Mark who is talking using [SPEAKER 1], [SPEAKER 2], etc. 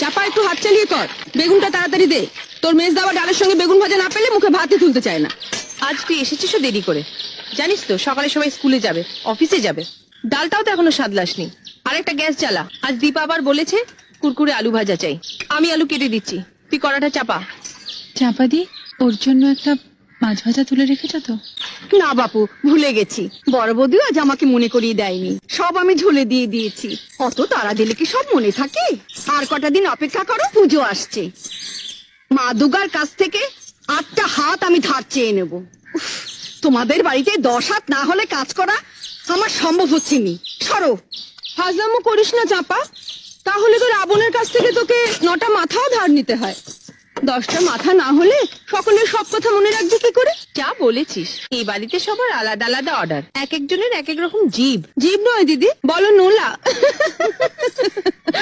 [SPEAKER 1] চাপা, একটু হাত চালিয়ে কর, বেগুনটা তাড়াতাড়ি দে। তোর মেজ দাওয়া ডালের সঙ্গে বেগুন ভাজা না পেলে মুখে ভাতই তুলতে চায় না।
[SPEAKER 2] আজ তুই এসেছিস দেরি করে, জানিস তো সকালে সবাই স্কুলে যাবে, অফিসে যাবে। ডালটাও তো এখনো সাদলাসনি। আর একটা গ্যাস জ্বালা, আজ দীপা আবার বলেছে কুরকুরে আলু ভাজা চাই। আমি আলু কেটে দিচ্ছি, তুই কড়াটা চাপা।
[SPEAKER 3] চাপা দি, ওর জন্য একটা মাছ ভাজা তুলে রেখেছো তো?
[SPEAKER 4] না বাপু, ভুলে গেছি। বড় বৌদিও আজ আমাকে মনে করিয়ে দেয়নি, সব আমি ঝুলে দিয়ে দিয়েছি। অত তাড়া দিলে কি সব মনে থাকে? আর কটা দিন অপেক্ষা করো, পুজো আসছে। মা দুর্গার কাছ থেকে 8টা হাত আমি ধার চেয়ে নেব। উফ, তোমাদের বাড়িতে 10 হাত না হলে কাজ করা আমার সম্ভব হচ্ছে নি। সরো।
[SPEAKER 1] হাজলামো করিস না চাপা, তাহলে তো রাবণের কাছ থেকে তোকে 9টা মাথাও ধার নিতে হয়। 10টা মাথা না হলে সকলের সব কথা মনে রাখবি কি করে?
[SPEAKER 2] যা বলেছিস, এই বাড়িতে সবার আলাদা আলাদা অর্ডার, এক একজনের এক এক রকম জিভ।
[SPEAKER 1] জীব নয় দিদি, বলো নোলা।